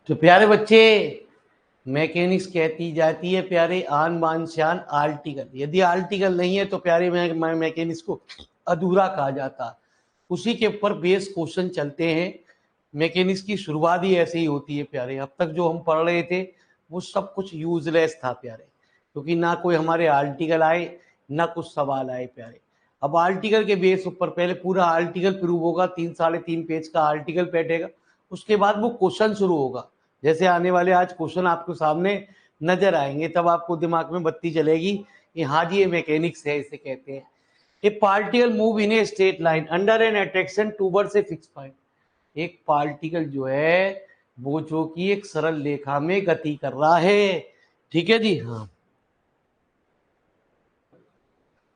तो प्यारे बच्चे, मैकेनिक्स कहती जाती है प्यारे आन बान शान आर्टिकल। यदि आर्टिकल नहीं है तो प्यारे मैकेनिक्स को अधूरा कहा जाता। उसी के ऊपर बेस क्वेश्चन चलते हैं। मैकेनिक्स की शुरुआत ही ऐसे ही होती है प्यारे। अब तक जो हम पढ़ रहे थे वो सब कुछ यूजलेस था प्यारे, क्योंकि ना कोई हमारे आर्टिकल आए ना कुछ सवाल आए प्यारे। अब आर्टिकल के बेस ऊपर पहले पूरा आर्टिकल प्रूव होगा, 3-3.5 पेज का आर्टिकल बैठेगा, उसके बाद वो क्वेश्चन शुरू होगा। जैसे आने वाले आज क्वेश्चन आपको सामने नजर आएंगे, तब आपको दिमाग में बत्ती चलेगी कि हाँ जी ये मैकेनिक्स है, इसे कहते हैं। ए particle move in a straight line under N attraction towards a fix point. एक पार्टिकल जो है वो जो कि एक सरल रेखा में गति कर रहा है, ठीक है जी। हाँ,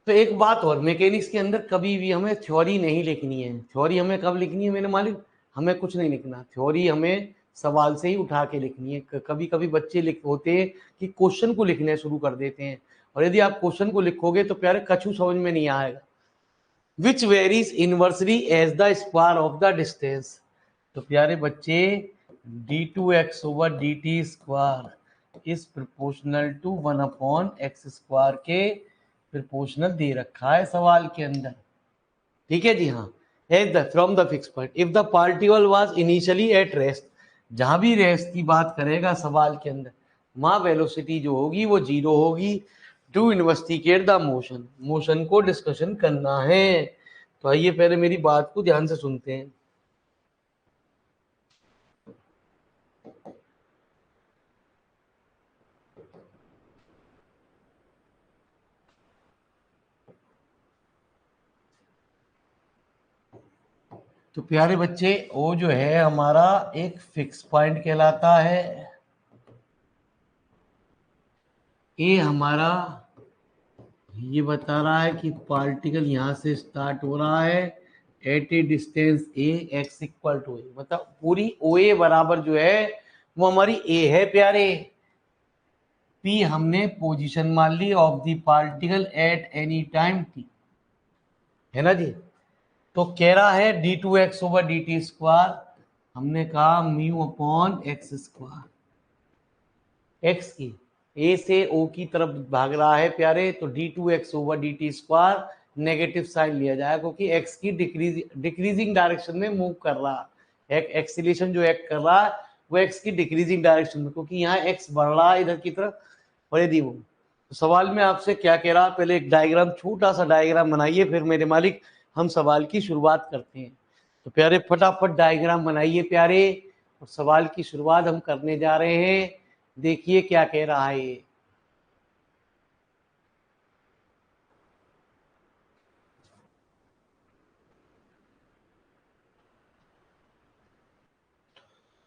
तो एक बात और, मैकेनिक्स के अंदर कभी भी हमें थ्योरी नहीं लिखनी है। थ्योरी हमें कब लिखनी है मेरे मालिक? हमें कुछ नहीं लिखना, थ्योरी हमें सवाल से ही उठा के लिखनी है। कभी कभी बच्चे लिख होते हैं कि क्वेश्चन को लिखने शुरू कर देते हैं, और यदि आप क्वेश्चन को लिखोगे तो प्यारे कछु समझ में नहीं आएगा। Which varies inversely as the square of the distance. तो प्यारे बच्चे, d2x over dt square is proportional to 1/x² के प्रोपोर्शनल दे रखा है सवाल के अंदर, ठीक है जी। हाँ, as the from the fix point if the particle was initially at rest. जहां भी रेस्ट की बात करेगा सवाल के अंदर, वहां वेलोसिटी जो होगी वो 0 होगी। To investigate the motion, motion को डिस्कशन करना है। तो आइए पहले मेरी बात को ध्यान से सुनते हैं। तो प्यारे बच्चे, वो जो है हमारा एक फिक्स पॉइंट कहलाता है। ये हमारा ये बता रहा है कि पार्टिकल यहां से स्टार्ट हो रहा है at a distance a x equal to a. मतलब पूरी ओ ए बराबर जो है वो हमारी ए है प्यारे। पी हमने पोजीशन मान ली of the particle at any time T, है ना जी। तो कह रहा है d2x ओवर dt स्क्वायर, हमने कहा mu upon x square. X की ए से ओ की तरफ भाग रहा है प्यारे, तो d2x over dt square negative sign लिया जाए, क्योंकि एक्स की डिक्रीजिंग डायरेक्शन में मूव कर रहा है। एक्सीलेशन जो एक्ट कर रहा है वो एक्स की डिक्रीजिंग डायरेक्शन में, क्योंकि यहाँ एक्स बढ़ रहा है इधर की तरफ और यदि वो। तो सवाल में आपसे क्या कह रहा, पहले एक डायग्राम, छोटा सा डायग्राम बनाइए, फिर मेरे मालिक हम सवाल की शुरुआत करते हैं। तो प्यारे फटाफट डायग्राम बनाइए प्यारे, और सवाल की शुरुआत हम करने जा रहे हैं। देखिए क्या कह रहा है ये।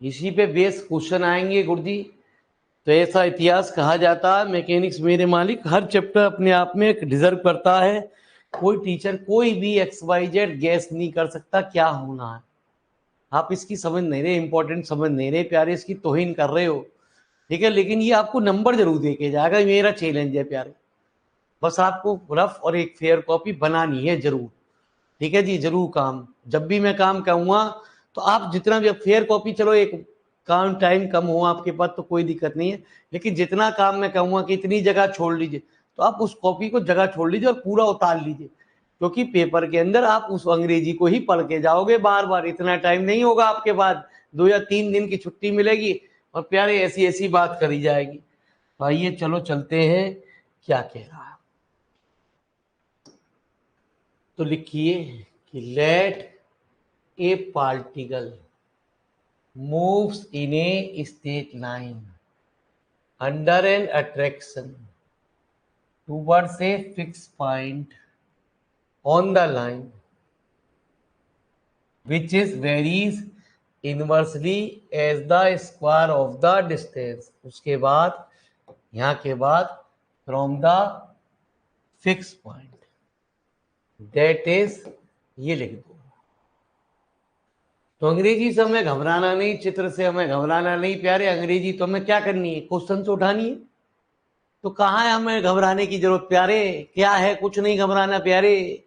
इसी पे बेस क्वेश्चन आएंगे गुरुजी। तो ऐसा इतिहास कहा जाता है मैकेनिक्स मेरे मालिक, हर चैप्टर अपने आप में एक डिजर्व करता है। कोई टीचर कोई भी XYZ गैस नहीं कर सकता क्या होना है। आप इसकी समझ नहीं रहे, इंपॉर्टेंट समझ नहीं रहे प्यारे, इसकी तौहीन कर रहे हो, ठीक है। लेकिन ये आपको नंबर जरूर दे के जाएगा, मेरा चैलेंज है प्यारे। बस आपको रफ और एक फेयर कॉपी बनानी है जरूर, ठीक है जी। जरूर काम, जब भी मैं काम कहूँगा तो आप जितना भी, फेयर कॉपी चलो एक काम टाइम कम हो आपके पास तो कोई दिक्कत नहीं है, लेकिन जितना काम मैं कहूँगा कि इतनी जगह छोड़ लीजिए, तो आप उस कॉपी को जगह छोड़ लीजिए और पूरा उतार लीजिए, क्योंकि पेपर के अंदर आप उस अंग्रेजी को ही पढ़ के जाओगे बार बार। इतना टाइम नहीं होगा आपके पास, 2 या 3 दिन की छुट्टी मिलेगी और प्यारे ऐसी ऐसी बात करी जाएगी। तो आइए चलो चलते हैं, क्या कह रहा है। तो लिखिए कि let a particle moves in a straight line under an attraction towards a fixed point on the line which is varies inversely as the square of the distance। उसके बाद यहाँ के बाद from the fixed point, that is ये लिख दो। तो अंग्रेजी से हमें घबराना नहीं, चित्र से हमें घबराना नहीं प्यारे। अंग्रेजी तो हमें क्या करनी है, क्वेश्चन से उठानी है। तो कहाँ है हमें घबराने की जरूरत प्यारे, क्या है, कुछ नहीं घबराना प्यारे।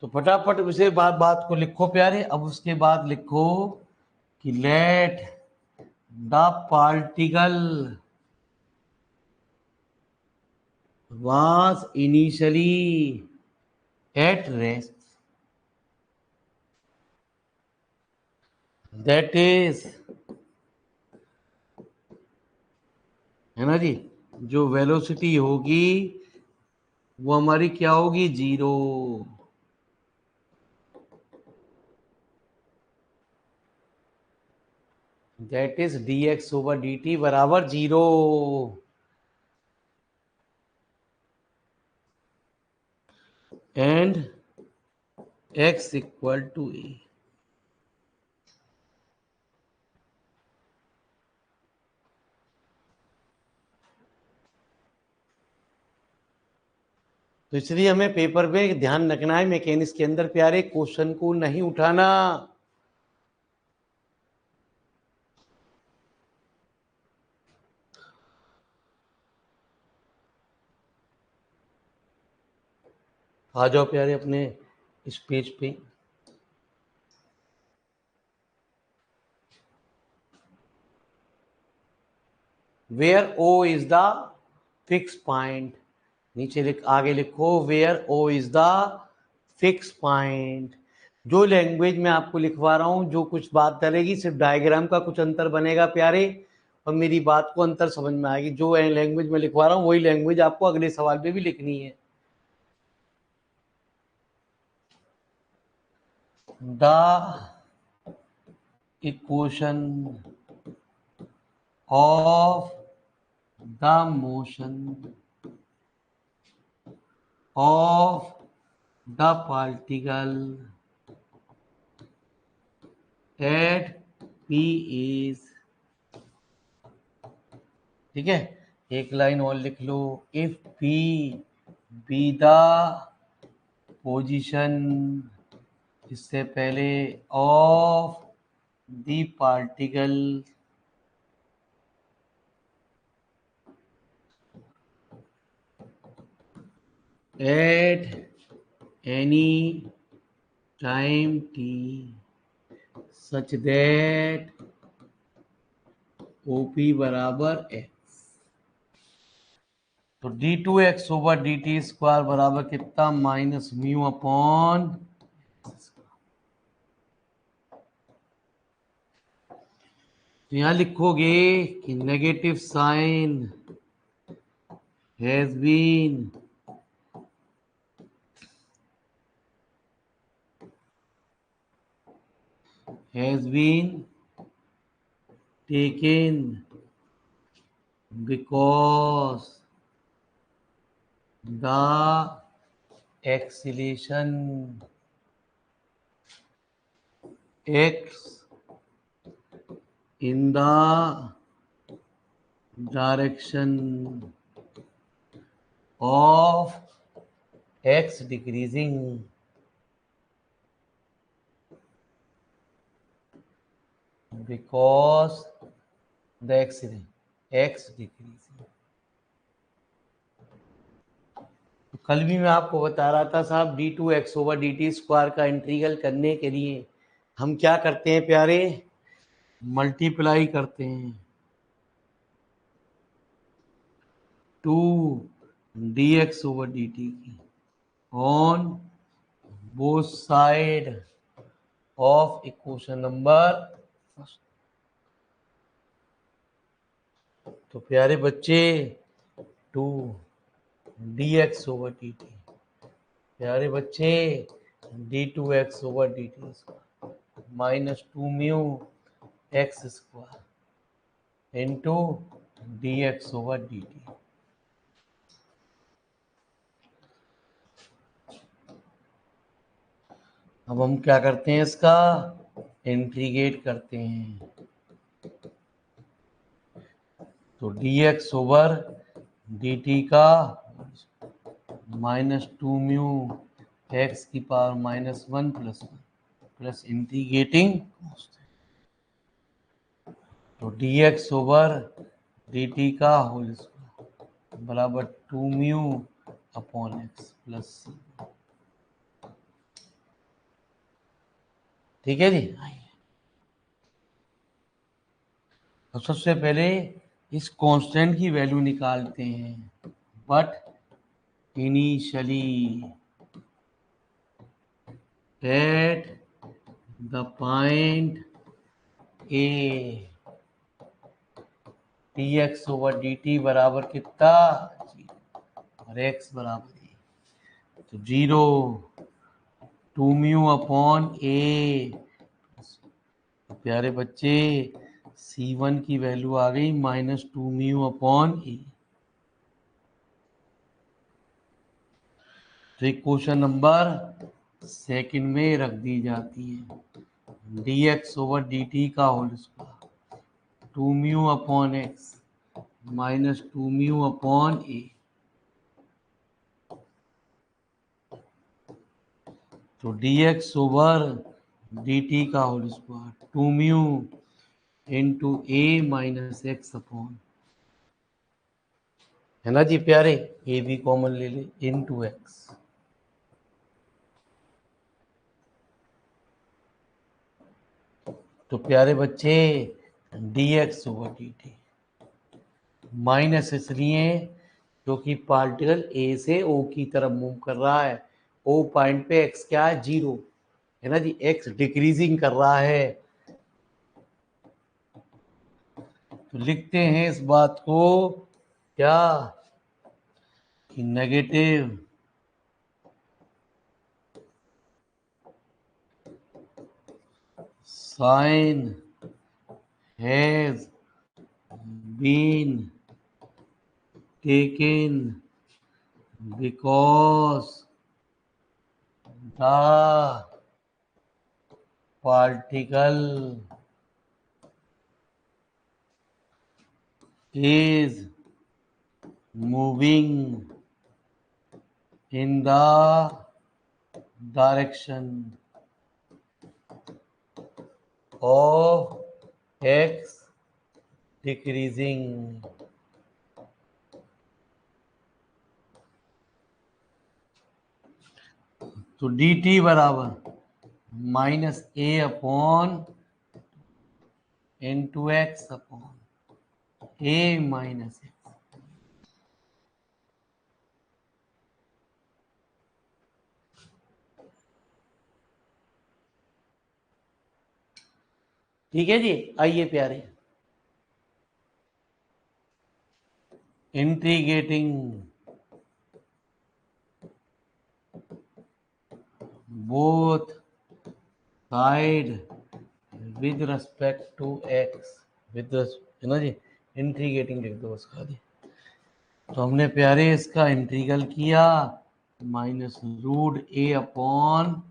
तो फटाफट उसे बात को लिखो प्यारे। अब उसके बाद लिखो कि let the particle was initially at rest, that is, है ना जी, जो वेलोसिटी होगी वो हमारी क्या होगी, 0। दैट इज dx/dt बराबर 0। And x = a। तो इसलिए हमें पेपर में ध्यान रखना है, मैकेनिक्स के अंदर प्यारे क्वेश्चन को नहीं उठाना। आ जाओ प्यारे अपने इस पेज पे। Where O is the fix point, नीचे आगे लिखो where O is the fix point. जो लैंग्वेज में आपको लिखवा रहा हूं, जो कुछ बात करेगी, सिर्फ डायग्राम का कुछ अंतर बनेगा प्यारे, और मेरी बात को अंतर समझ में आएगी। जो लैंग्वेज में लिखवा रहा हूं वही लैंग्वेज आपको अगले सवाल पे भी लिखनी है। The equation of the motion of the particle at P is, ठीक है, एक लाइन और लिख लो, if P be the position, इससे पहले, of the particle at any time t such that OP बराबर x। तो d2x/dt² बराबर कितना, -μ/। तो यहां लिखोगे कि negative sign has been taken because the acceleration x in the direction of x decreasing because the x decreasing। तो कल भी मैं आपको बता रहा था साहब, d2x/dt² का इंटीग्रल करने के लिए हम क्या करते हैं प्यारे, मल्टीप्लाई करते हैं 2 dx/dt की on both side of equation number first. तो प्यारे बच्चे 2 dx/dt, प्यारे बच्चे d2x/dt -2μ x² इंटू dx/dt। अब हम क्या करते हैं, इसका इंटीग्रेट करते हैं। तो dx/dt का -2μ x⁻1 प्लस इंटीग्रेटिंग, तो dx/dt का होल स्क्वायर बराबर 2μ/x प्लस c। ठीक है जी। तो सबसे पहले इस कांस्टेंट की वैल्यू निकालते हैं, but initially at the point A dx over dt बराबर कितना, और x बराबर तो 0 2 म्यू अपॉन ए। प्यारे बच्चे C1 की वैल्यू आ गई -2 म्यू अपॉन ए। तो एक क्वेश्चन नंबर सेकंड में रख दी जाती है, dx ओवर dt का whole square 2 mu upon x -2 mu upon a. तो dx ओवर dt का whole square 2 mu into a minus x upon, है ना जी प्यारे, ए भी कॉमन ले ले, इंटू एक्स। तो प्यारे बच्चे dx ओवर dt माइनस इसलिए क्योंकि पार्टिकल ए से ओ की तरफ मूव कर रहा है, ओ पॉइंट पे एक्स क्या है, 0 है ना जी, एक्स डिक्रीजिंग कर रहा है। तो लिखते हैं इस बात को क्या, कि negative sign has been taken because the particle is moving in the direction of x decreasing। तो dt बराबर minus A upon into x upon a minus x. ठीक है जी। आइए प्यारे, integrating both side with respect to x, with है ना जी, integrating लिख दो उसका जी। तो हमने प्यारे इसका इंटीग्रल किया माइनस रूट ए अपॉन,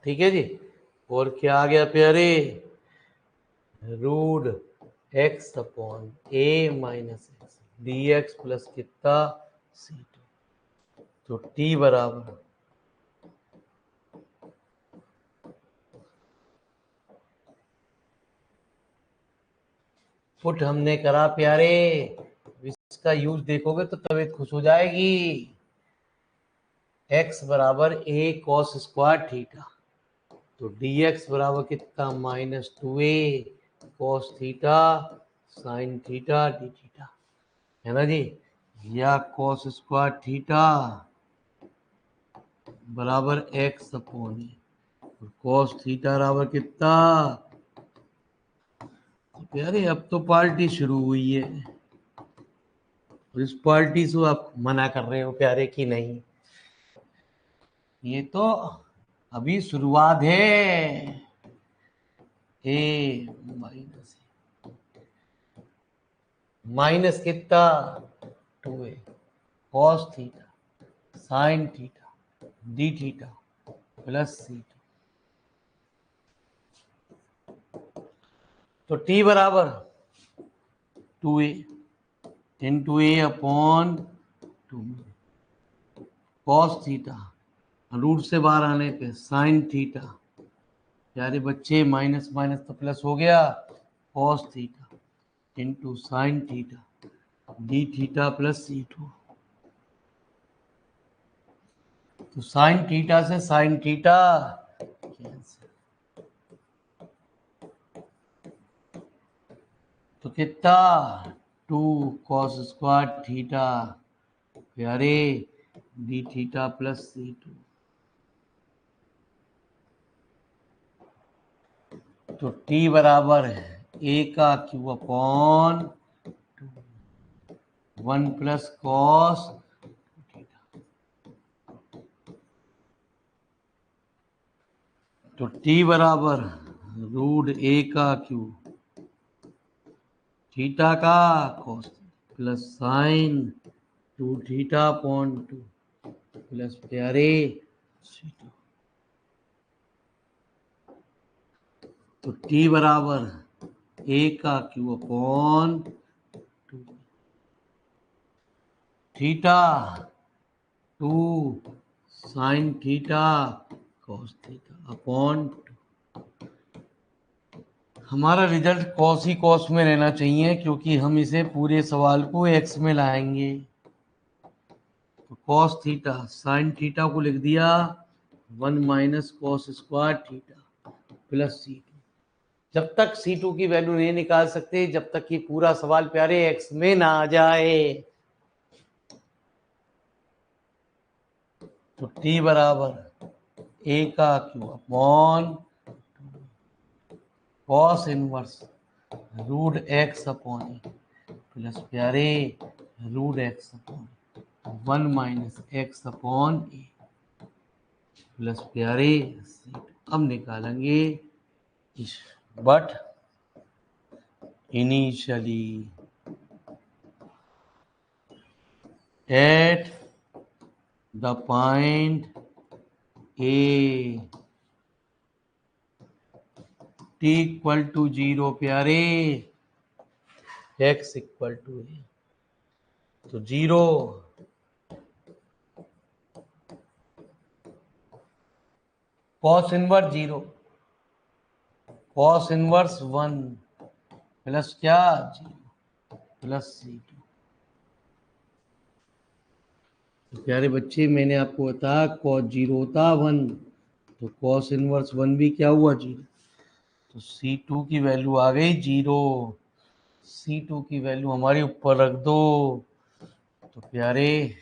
ठीक है जी, और क्या आ गया प्यारे, root x upon a minus x d x plus कितना c2। तो t बराबर फुट हमने करा प्यारे, इसका यूज देखोगे तो तबीयत खुश हो जाएगी। x बराबर a कॉस स्क्वायर थीटा, तो dx बराबर कितना -2a cos theta sine theta D theta, है ना जी, या कॉस स्क्वायर थीटा बराबर x अपॉन ए, कॉस थीटा बराबर कितना। तो यारे अब तो पार्टी शुरू हुई है, और इस पार्टी से आप मना कर रहे हो प्यारे कि नहीं, ये तो अभी शुरुआत है। ए माइनस कितना 2a cos theta sine theta D theta plus c2। तो t बराबर 2a इंटू ए अपॉन 2 कॉस थीटा, रूट से बाहर आने पे साइन थीटा, प्यारे बच्चे माइनस माइनस तो प्लस हो गया, cos theta into sine theta D theta plus c2। तो साइन थीटा से साइन थीटा तो कितना 2 cos स्क्वायर थीटा प्यारे डी थीटा प्लस C2। तो T बराबर है A का Q अपॉन 1 प्लस कॉस तो T बराबर रूट A का Q थीटा का cos plus sign 2 theta upon 2 plus प्यारे C2। तो T बराबर A का Q upon 2 theta 2 sine theta cos theta upon 2। हमारा रिजल्ट कॉस ही कॉस में रहना चाहिए क्योंकि हम इसे पूरे सवाल को एक्स में लाएंगे। तो कॉस थीटा साइन थीटा को लिख दिया 1 minus cos square theta plus C2। जब तक C2 की वैल्यू नहीं निकाल सकते जब तक कि पूरा सवाल प्यारे एक्स में ना आ जाए। तो T बराबर A का Q upon cos inverse root x upon plus प्यारे root x upon 1 minus x upon a plus प्यारे अब निकालेंगे but initially at the point A T equal to 0 प्यारे एक्स इक्वल टू ए। तो 0 cos inverse 0 cos inverse 1 plus क्या 0 plus C2। तो प्यारे बच्चे मैंने आपको बताया कॉस 0 होता 1 तो कॉस इनवर्स 1 भी क्या हुआ 0। तो C2 की वैल्यू आ गई 0। C2 की वैल्यू हमारी ऊपर रख दो। तो प्यारे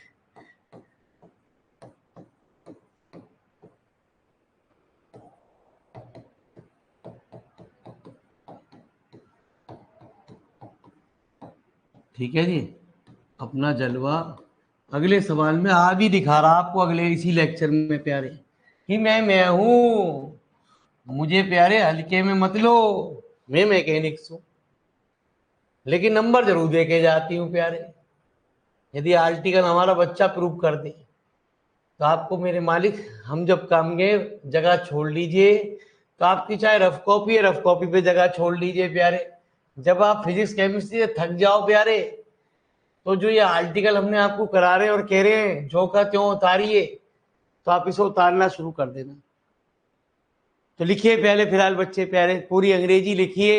ठीक है जी। अपना जलवा अगले सवाल में आ भी दिखा रहा आपको अगले इसी लेक्चर में प्यारे कि मैं हूं मुझे प्यारे हल्के में मत लो मैं मैकेनिक्स हूं लेकिन नंबर जरूर दे के जाती हूँ प्यारे। यदि आर्टिकल हमारा बच्चा प्रूव कर दे तो आपको मेरे मालिक हम जब काम गए जगह छोड़ लीजिए। तो आपकी चाहे रफ कॉपी है रफ कॉपी पे जगह छोड़ लीजिए प्यारे। जब आप फिजिक्स केमिस्ट्री से थक जाओ प्यारे तो जो ये आर्टिकल हमने आपको करा रहे हैं और कह रहे हैं जो का त्यों उतारिए तो आप इसे उतारना शुरू कर देना। तो लिखिए पहले फिलहाल बच्चे प्यारे पूरी अंग्रेजी लिखिए।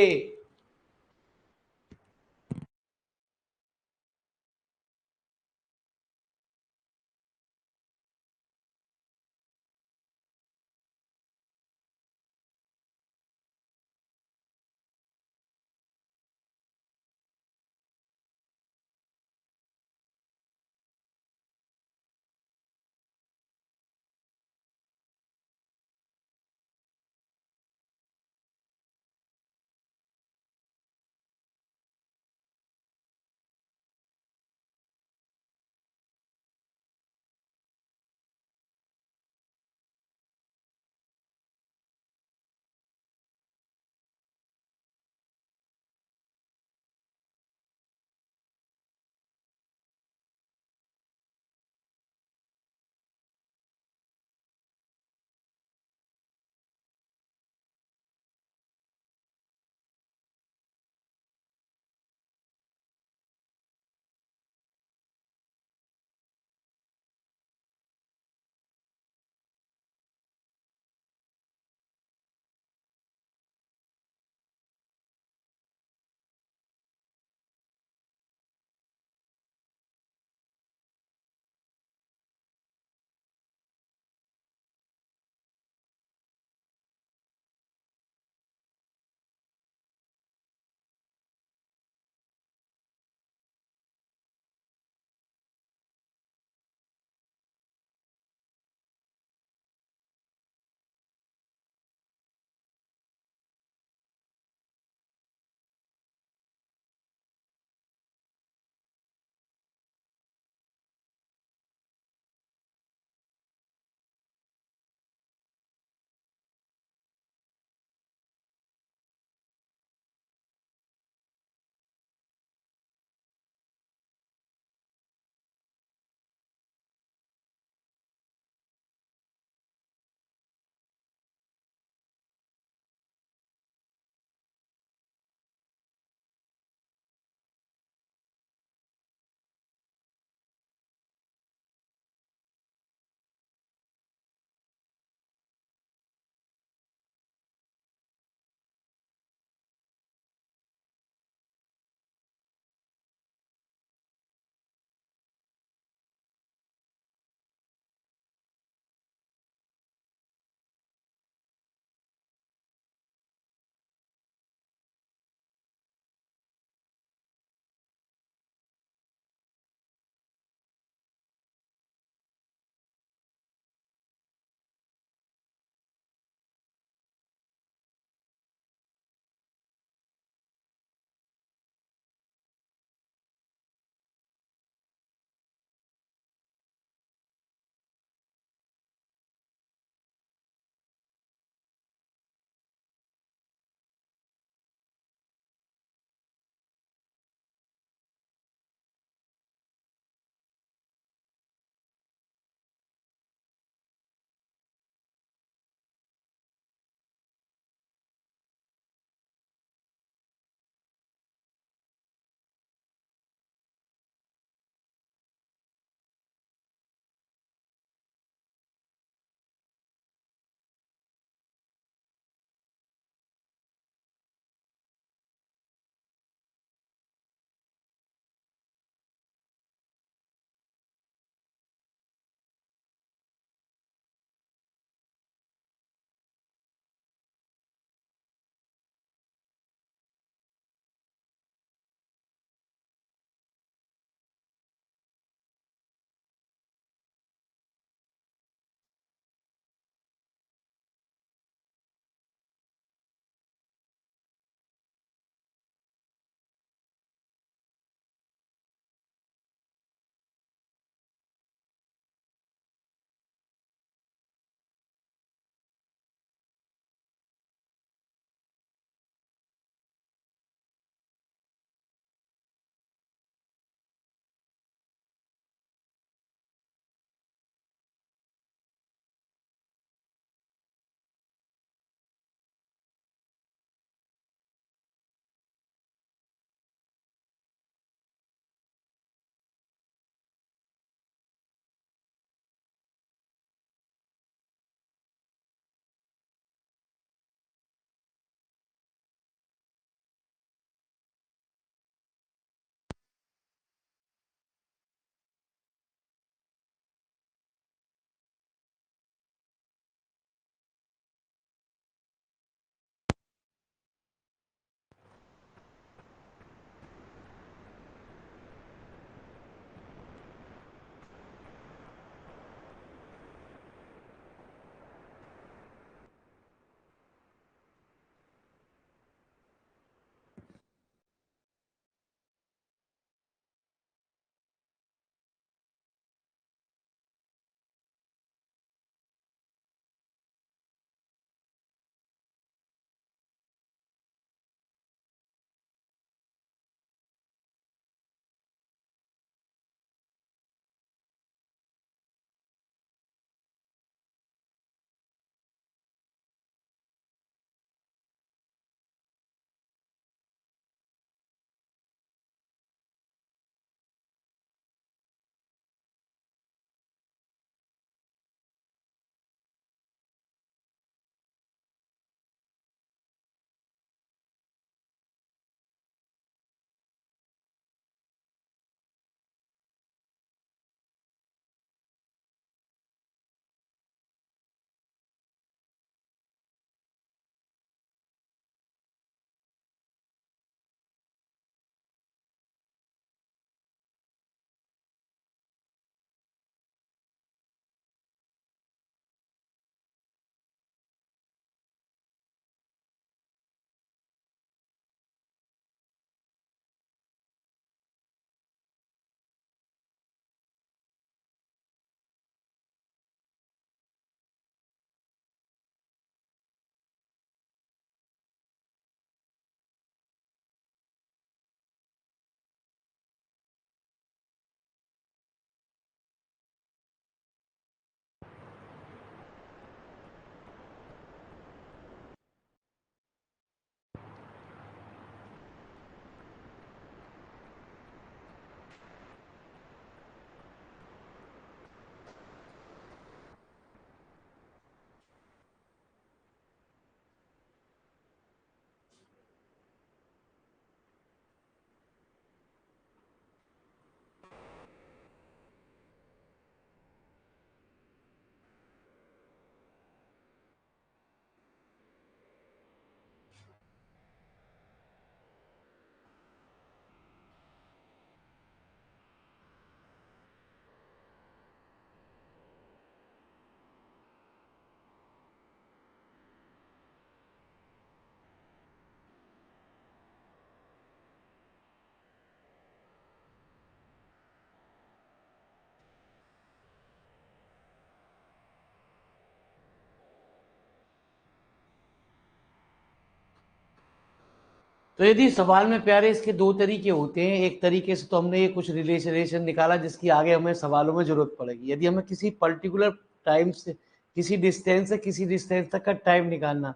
तो यदि सवाल में प्यारे इसके दो तरीके होते हैं, एक तरीके से तो हमने ये कुछ रिलेशन निकाला जिसकी आगे हमें सवालों में जरूरत पड़ेगी। यदि हमें किसी पर्टिकुलर टाइम से किसी डिस्टेंस तक का टाइम निकालना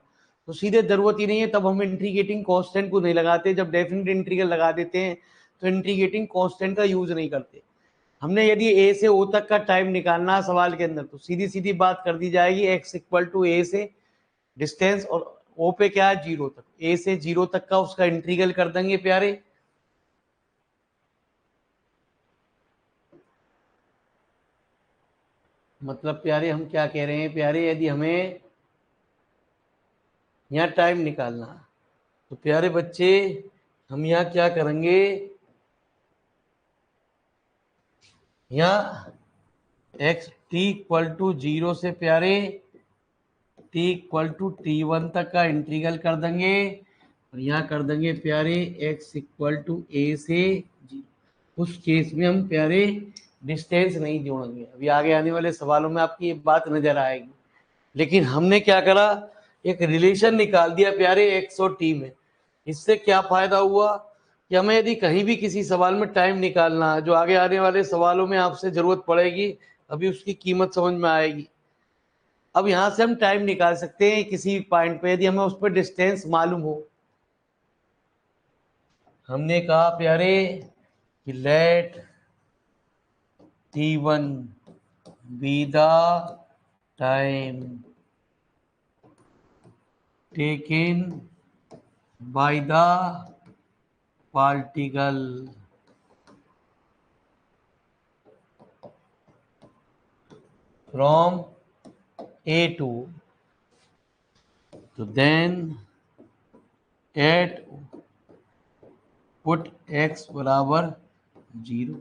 तो सीधे जरूरत ही नहीं है, तब हम इंटीग्रेटिंग कांस्टेंट को नहीं लगाते। जब डेफिनेट इंटीग्रल लगा देते हैं तो इंटीग्रेटिंग कांस्टेंट का यूज नहीं करते। हमने यदि ए से ओ तक का टाइम निकालना है सवाल के अंदर तो सीधी सीधी बात कर दी जाएगी, x इक्वल टू ए से डिस्टेंस और ओ पे क्या है 0 तक, ए से 0 तक का उसका इंटीग्रल कर देंगे प्यारे। मतलब प्यारे हम क्या कह रहे हैं प्यारे, यदि हमें यहाँ टाइम निकालना है तो प्यारे बच्चे हम यहाँ क्या करेंगे, यहाँ x t इक्वल टू 0 से प्यारे t इक्वल टू t1 तक का इंटीग्रल कर देंगे और यहाँ कर देंगे प्यारे x इक्वल टू a से 0। उस केस में हम प्यारे डिस्टेंस नहीं जोड़ेंगे। अभी आगे आने वाले सवालों में आपकी ये बात नजर आएगी। लेकिन हमने क्या करा, एक रिलेशन निकाल दिया प्यारे x और t में। इससे क्या फायदा हुआ कि हमें यदि कहीं भी किसी सवाल में टाइम निकालना है जो आगे आने वाले सवालों में आपसे जरूरत पड़ेगी, अभी उसकी कीमत समझ में आएगी। अब यहां से हम टाइम निकाल सकते हैं किसी पॉइंट पे यदि हमें उस पर डिस्टेंस मालूम हो। हमने कहा प्यारे कि late t1 be the time taken by the particle from A to, तो then at put x बराबर 0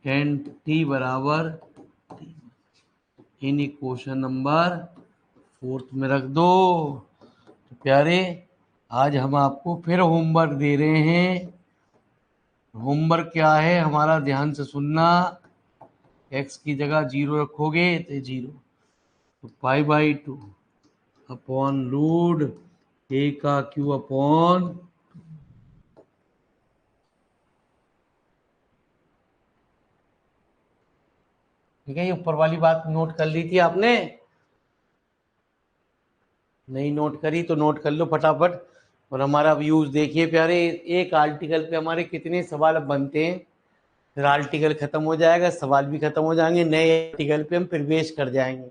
एंड t बराबर इन इक्वेशन नंबर 4 में रख दो। तो प्यारे आज हम आपको फिर होमवर्क दे रहे हैं। होमवर्क क्या है हमारा, ध्यान से सुनना। x की जगह 0 रखोगे तो 0, तो π/2 अपॉन रूट a का q अपॉन, ठीक है। ये ऊपर वाली बात नोट कर ली थी आपने, नहीं नोट करी तो नोट कर लो फटाफट। और हमारा व्यूज देखिए प्यारे, एक आर्टिकल पे हमारे कितने सवाल अब बनते हैं। फिर आर्टिकल खत्म हो जाएगा, सवाल भी खत्म हो जाएंगे, नए आर्टिकल पे हम प्रवेश कर जाएंगे।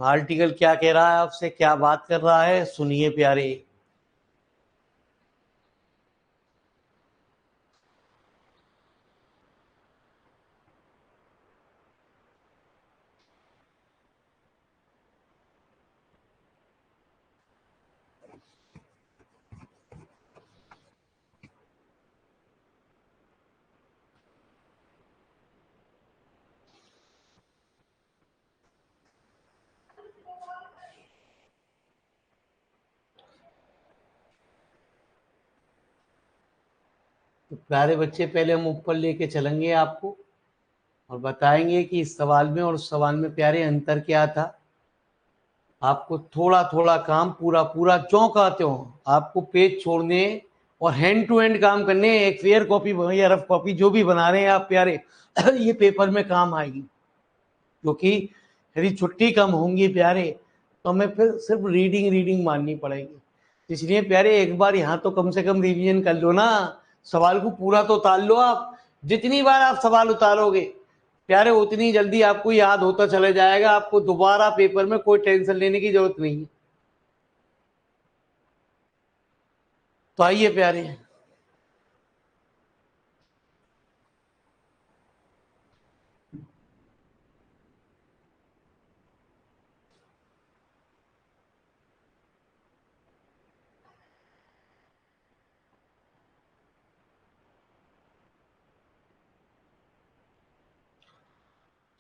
आर्टिकल क्या कह रहा है आपसे, क्या बात कर रहा है, सुनिए प्यारे। तो प्यारे बच्चे पहले हम ऊपर लेके चलेंगे आपको और बताएंगे कि इस सवाल में और उस सवाल में प्यारे अंतर क्या था। आपको थोड़ा थोड़ा काम पूरा पूरा चौंकाते हो, आपको पेज छोड़ने और हैंड टू हैंड काम करने। एक फेयर कॉपी या रफ कॉपी जो भी बना रहे हैं आप प्यारे ये पेपर में काम आएगी, क्योंकि यदि छुट्टी कम होंगी प्यारे तो हमें फिर सिर्फ रीडिंग माननी पड़ेगी। इसलिए प्यारे एक बार यहाँ तो कम से कम रिवीजन कर लो ना, सवाल को पूरा तो उतार लो आप। जितनी बार आप सवाल उतारोगे प्यारे उतनी जल्दी आपको याद होता चला जाएगा, आपको दोबारा पेपर में कोई टेंशन लेने की जरूरत नहीं है। तो आइए प्यारे,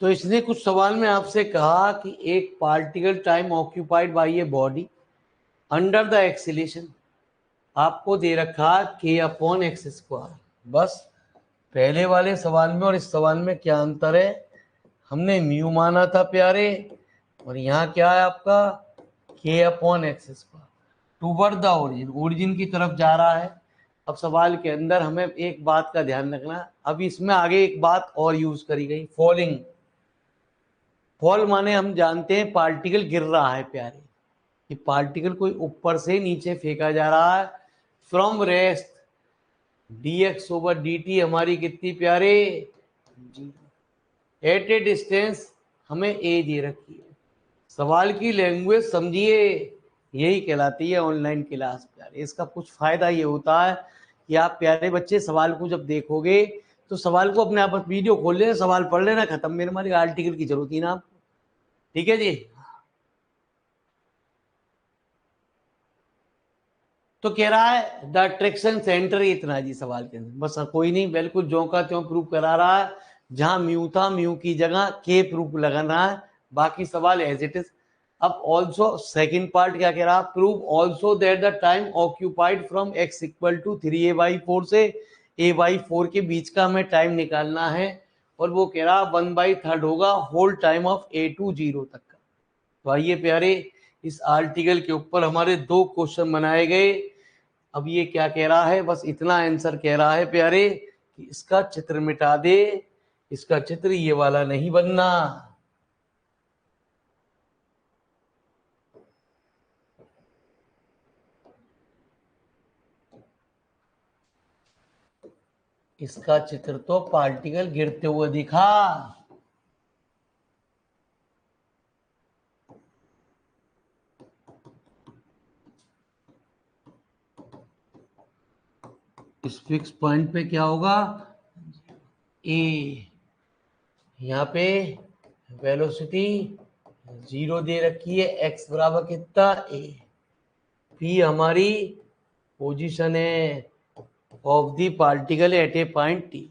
तो इसने कुछ सवाल में आपसे कहा कि एक particle time occupied by a body under the acceleration आपको दे रखा k/x²। बस पहले वाले सवाल में और इस सवाल में क्या अंतर है, हमने म्यू माना था प्यारे और यहाँ क्या है आपका k/x² toward the origin, origin की तरफ जा रहा है। अब सवाल के अंदर हमें एक बात का ध्यान रखना, अब इसमें आगे एक बात और यूज करी गई, फॉलिंग। फॉल माने हम जानते हैं पार्टिकल गिर रहा है प्यारे, कि पार्टिकल कोई ऊपर से नीचे फेंका जा रहा है from rest. dx over dt हमारी कितनी प्यारे, एट ए डिस्टेंस हमें a दे रखी है। सवाल की लैंग्वेज समझिए, यही कहलाती है ऑनलाइन क्लास प्यारे। इसका कुछ फायदा ये होता है कि आप प्यारे बच्चे सवाल को जब देखोगे तो सवाल को अपने आप वीडियो खोल लेना, सवाल पढ़ लेना, खत्म, मेरे मालिक आर्टिकल की जरूरत ही ना आपको। ठीक है जी। तो कह रहा है द अट्रैक्शन सेंटर, इतना जी सवाल के अंदर, बस कोई नहीं, बिल्कुल ज्यों का त्यों प्रूफ करा रहा है। जहां म्यू था म्यू की जगह के प्रूफ लगाना है, बाकी सवाल एज इट इज। अब ऑल्सो सेकेंड पार्ट क्या कह रहा, prove also that the time occupied from x equal to 3a/4 से a/4 के बीच का हमें टाइम निकालना है, और वो कह रहा 1/3 होगा whole time of a to 0 तक का। तो आइए प्यारे, इस आर्टिकल के ऊपर हमारे 2 क्वेश्चन बनाए गए। अब ये क्या कह रहा है, बस इतना आंसर कह रहा है प्यारे कि इसका चित्र मिटा दे, इसका चित्र ये वाला नहीं बनना। इसका चित्र तो पार्टिकल गिरते हुए दिखा। इस फिक्स पॉइंट पे क्या होगा, ए, यहाँ पे वेलोसिटी 0 दे रखी है, एक्स बराबर कितना ए, पी हमारी पोजीशन है of the particle eight A point T.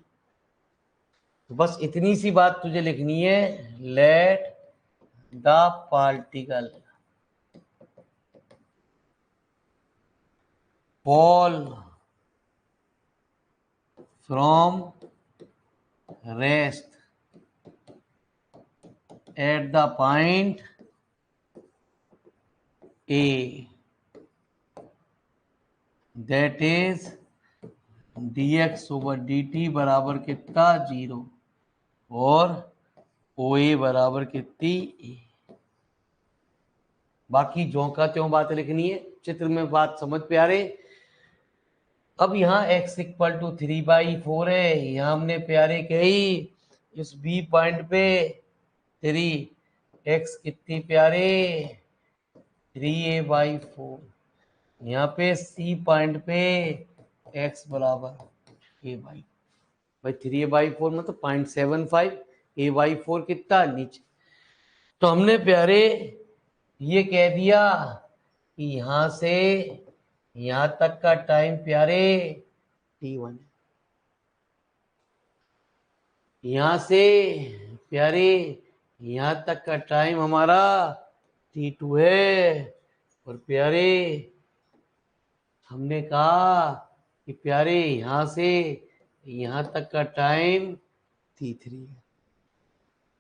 बस इतनी सी बात तुझे लिखनी है, let the particle fall from rest at the point A, that is dx over dt बराबर कितना 0 और OA बराबर कितनी A। बाकी ज्यों का त्यों बात लिखनी है, चित्र में बात समझ प्यारे। अब यहाँ x इक्वल टू 3/4 है, यहाँ हमने प्यारे कही इस B पॉइंट पे 3x कितनी प्यारे 3a/4, यहाँ पे C पॉइंट पे x बराबर a/भाई 3a/4 मतलब 0.75, a/4 कितना नीचे। तो हमने प्यारे ये कह दिया कि यहाँ से यहाँ तक का टाइम प्यारे t1 है, यहाँ से प्यारे यहाँ तक का टाइम हमारा t2 है, और प्यारे हमने कहा कि प्यारे यहाँ से यहाँ तक का टाइम t3 है।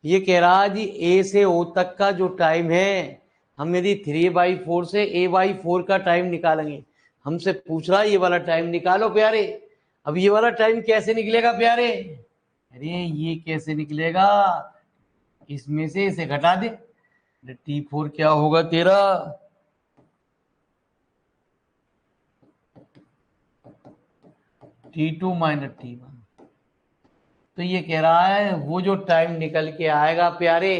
ये कह रहा जी ए से ओ तक का जो टाइम है, हम यदि 3/4 से a/4 का टाइम निकालेंगे, हमसे पूछ रहा है ये वाला टाइम निकालो प्यारे। अब ये वाला टाइम कैसे निकलेगा प्यारे, अरे ये कैसे निकलेगा, इसमें से इसे घटा दे, t4 क्या होगा तेरा t2 माइनस t1। तो ये कह रहा है वो जो टाइम निकल के आएगा प्यारे,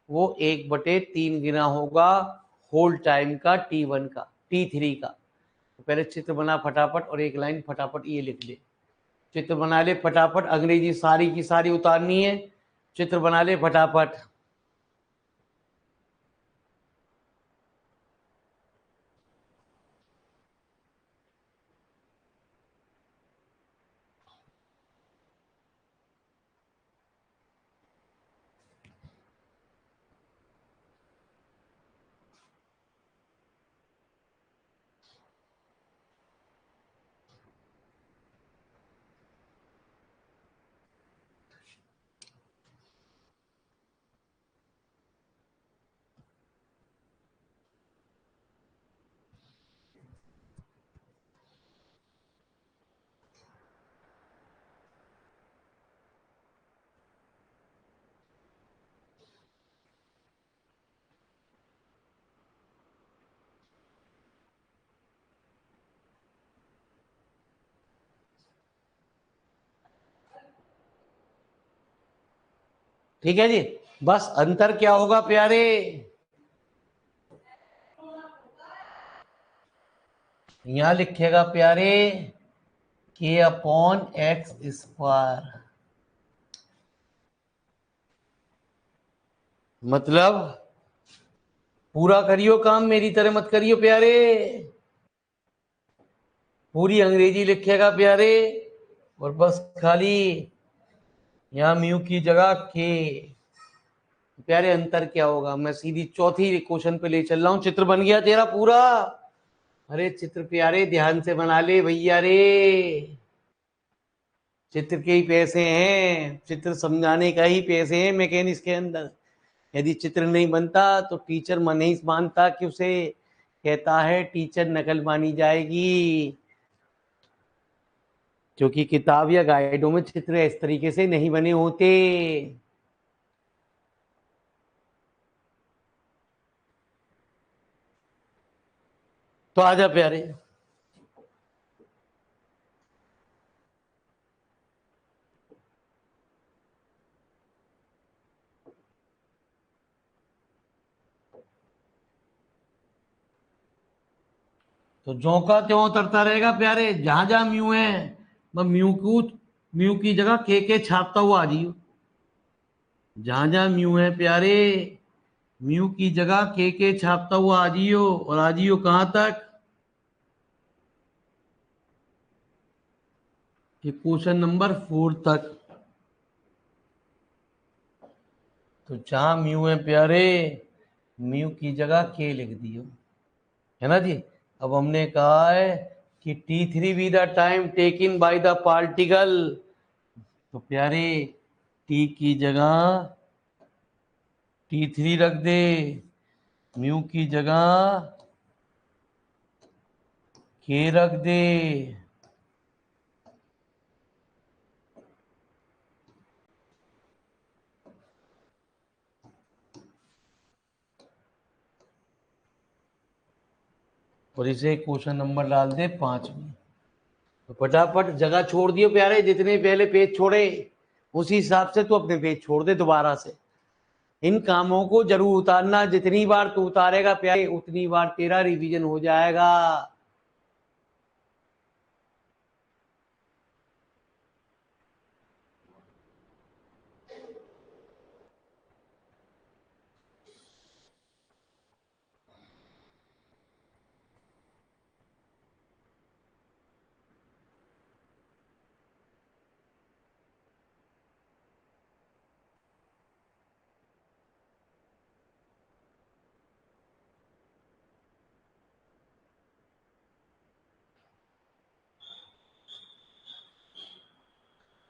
वो 1/3 गुना होगा होल टाइम का t1 का t3 का। तो पहले चित्र बना फटाफट, और एक लाइन फटाफट ये लिख ले, चित्र बना ले फटाफट, अंग्रेजी सारी की सारी उतारनी है, चित्र बना ले फटाफट। ठीक है जी। बस अंतर क्या होगा प्यारे, यहां लिखेगा प्यारे के अपॉन एक्स स्क्वायर, मतलब पूरा करियो काम, मेरी तरह मत करियो प्यारे, पूरी अंग्रेजी लिखेगा प्यारे, और बस खाली यहां म्यू की जगह के। प्यारे अंतर क्या होगा, मैं सीधी चौथी क्वेश्चन पे ले चल रहा हूं। चित्र बन गया तेरा पूरा, अरे चित्र प्यारे ध्यान से बना ले भैया रे, चित्र के ही पैसे हैं, चित्र समझाने का ही पैसे हैं मैकेनिक्स के अंदर। यदि चित्र नहीं बनता तो टीचर मन ही मानता कि उसे कहता है टीचर नकल मानी जाएगी, क्योंकि किताब या गाइडों में चित्र इस तरीके से नहीं बने होते। तो आजा प्यारे, तो ज्यों का त्यों उतरता रहेगा प्यारे, जहां जहां म्यू है मैं म्यू की जगह के छापता हुआ आ जाइयो, जहां जहां म्यू है प्यारे म्यू की जगह के छापता हुआ आ जाइयो, और आ जाइयो कहां तक, कि क्वेश्चन नंबर 4 तक। तो जहां म्यू है प्यारे म्यू की जगह के लिख दियो, है ना जी। अब हमने कहा है कि T3 be the time taken bye the particle, तो प्यारे टी की जगह T3 रख दे, म्यू की जगह के रख दे, और इसे क्वेश्चन नंबर डाल दे 5 में। तो फटाफट जगह छोड़ दियो प्यारे, जितने पहले पेज छोड़े उसी हिसाब से तू अपने पेज छोड़ दे दोबारा से। इन कामों को जरूर उतारना, जितनी बार तू उतारेगा प्यारे उतनी बार तेरा रिवीजन हो जाएगा।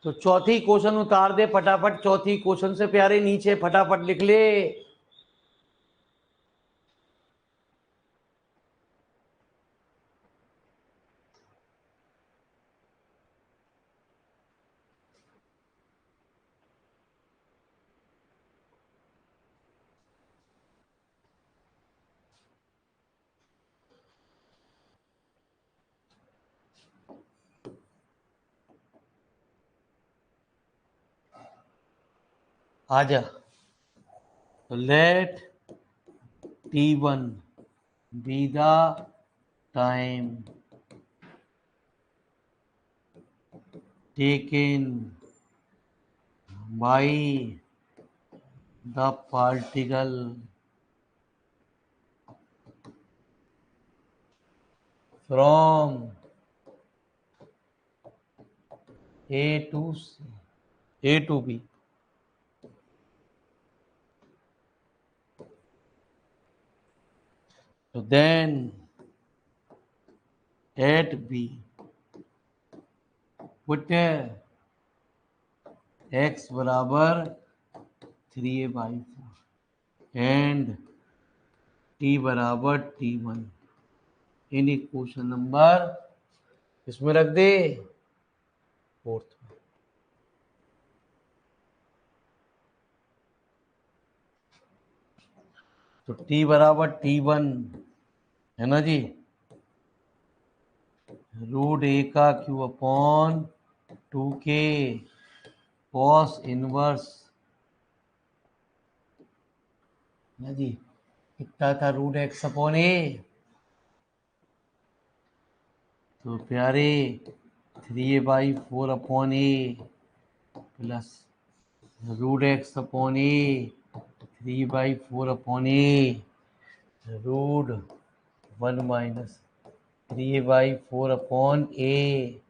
तो चौथी क्वेश्चन उतार दे फटाफट, चौथी क्वेश्चन से प्यारे नीचे फटाफट लिख ले। आजा, तो let T1 be the time taken by the particle from A to C, A to B. So then at B put x बराबर 3a/4 and t बराबर T1 इन इक्वेशन नंबर इसमें रख दे 4th। तो t बराबर T1 है ना जी, root ए का Q upon 2k cos inverse ना जी, कितना था रूट एक्स अपॉन ए, तो प्यारे 3/4 upon a plus root x upon A 3/4 upon A root 1 minus 3/4 upon ए,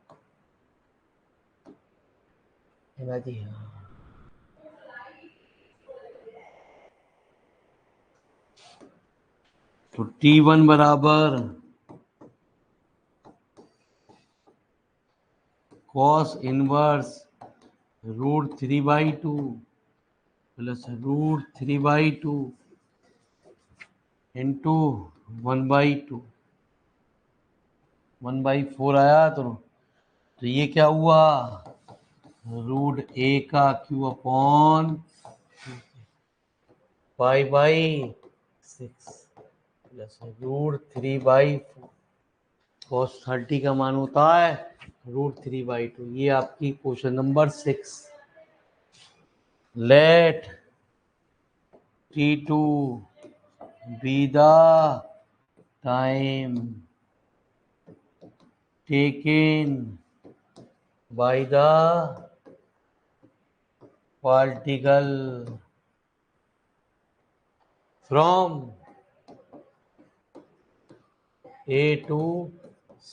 है ना जी। हाँ, तो T1 बराबर कॉस इनवर्स √3/2 प्लस √3/2 इंटू 1/2 1/4 आया, तो ये क्या हुआ, √a का क्यू अपॉन 5/6 प्लस √3/4 कॉस 30 का मान होता है √3/2। ये आपकी question number 6। Let T2 be the time taken by the particle from A to C.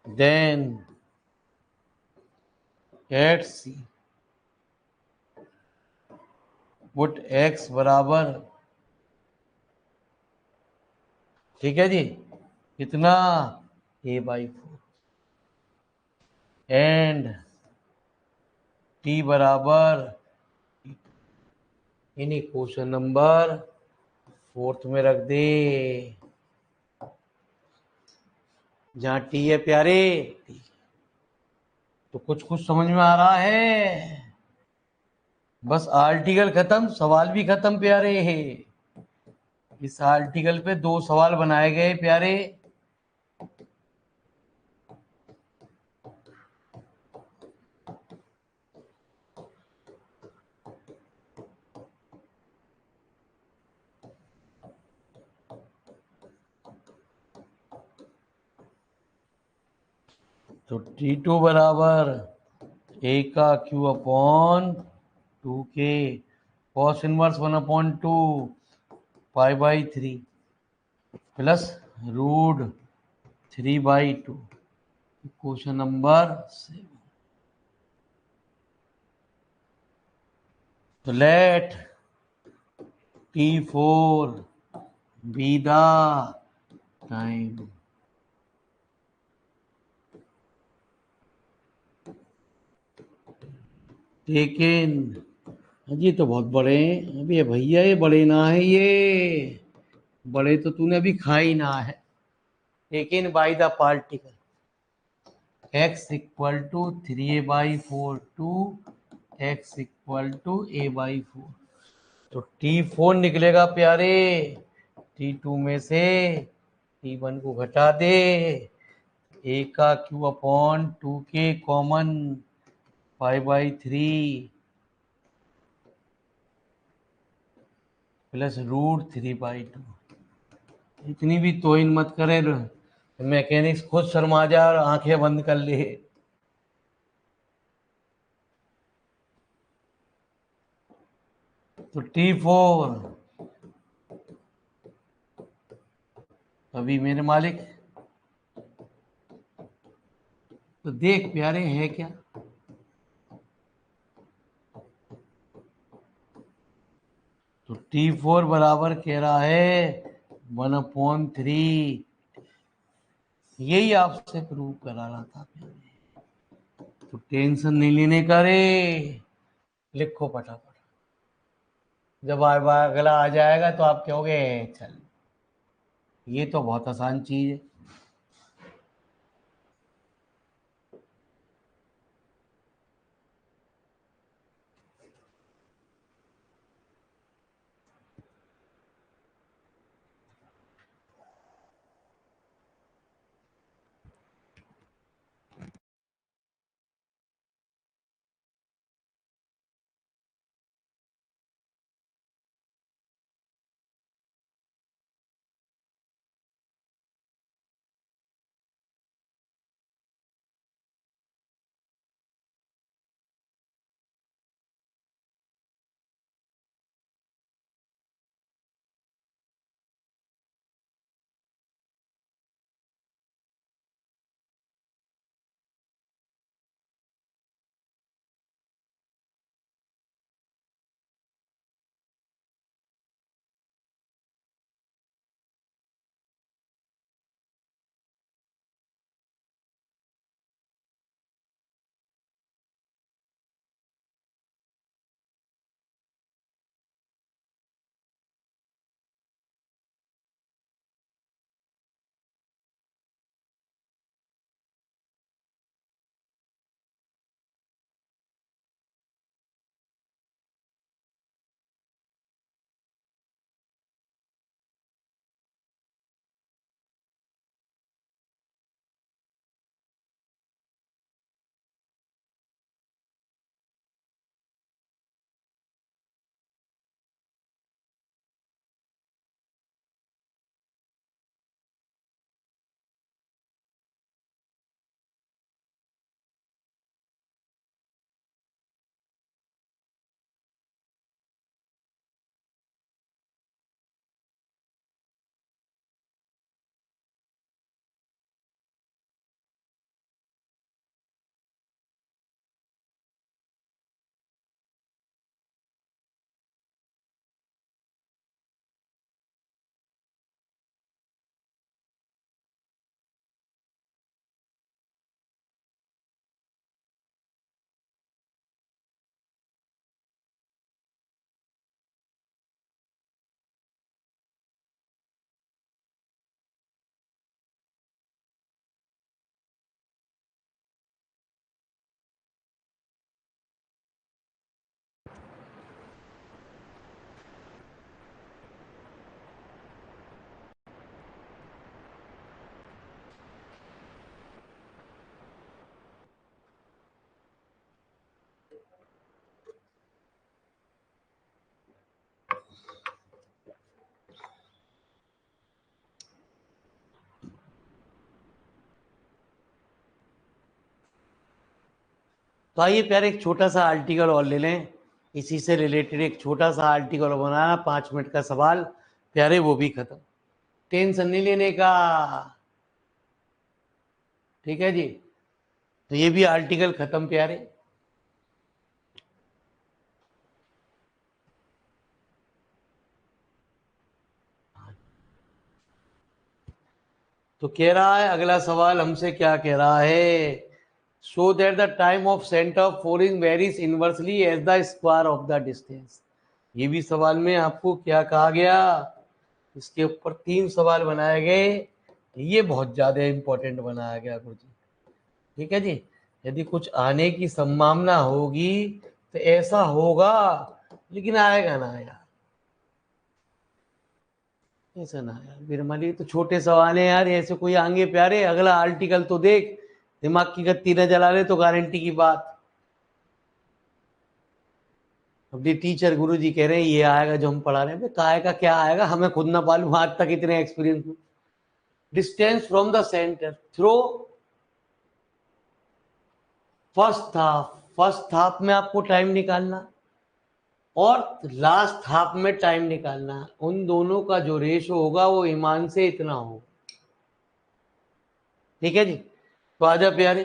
Then at C put x बराबर, ठीक है जी, कितना A/4 एंड T बराबर, इन्हीं क्वेश्चन नंबर 4 में रख दे, जहाँ T है प्यारे। तो कुछ कुछ समझ में आ रहा है, बस आर्टिकल खत्म, सवाल भी खत्म प्यारे। इस आर्टिकल पे 2 सवाल बनाए गए प्यारे। तो T2 बराबर ए का Q upon 2k cos inverse 1/2 π/3 plus √3/2। Question number 7। तो let T4 be the time taken, जी तो बहुत बड़े हैं अभी ये भैया, ये बड़े ना है, ये बड़े तो तूने अभी खाई ना है। Taken by the particle x equal to 3a/4 to x equal to a/4, तो T4 निकलेगा प्यारे। T2 में से T1 को घटा दे, a का Q upon 2k common 5/3 plus √3/2। इतनी भी तोहिन मत करे, मैकेनिक्स खुद शर्मा जा और आंखें बंद कर ले। तो T4 अभी मेरे मालिक, तो देख प्यारे है क्या, तो T4 बराबर कह रहा है 1/3। यही आपसे प्रूव करा रहा था प्यारे। तो टेंशन नहीं लेने का रे, लिखो फटाफट, जब अगला आ जाएगा तो आप कहोगे चल ये तो बहुत आसान चीज है। तो आइए प्यारे एक छोटा सा आर्टिकल और ले लें, इसी से रिलेटेड एक छोटा सा आर्टिकल बनाना, 5 मिनट का सवाल प्यारे, वो भी खत्म, टेंशन नहीं लेने का। ठीक है जी, तो ये भी आर्टिकल खत्म प्यारे। तो कह रहा है अगला सवाल हमसे, क्या कह रहा है, show that the time of centre of falling varies inversely as the square of the distance. ये भी सवाल में आपको क्या कहा गया, इसके ऊपर 3 सवाल बनाए गए, ये बहुत ज्यादा इंपॉर्टेंट बनाया गया गुरुजी। ठीक है जी, यदि कुछ आने की संभावना होगी तो ऐसा होगा, लेकिन आएगा ना यार, ऐसा ना यार बिरमली, तो छोटे सवाल है यार, ऐसे कोई आएंगे प्यारे। अगला आर्टिकल तो देख, दिमाग की गत्ती न जला ले तो गारंटी की बात। अपनी टीचर गुरुजी कह रहे हैं ये आएगा जो हम पढ़ा रहे हैं, काय का क्या आएगा, हमें खुद ना मालूम, आज तक इतने एक्सपीरियंस में। Distance from the centre through first half में आपको टाइम निकालना और लास्ट हाफ में टाइम निकालना, उन दोनों का जो रेशो होगा वो ईमान से इतना होगा। ठीक है जी, तो आजा प्यारे,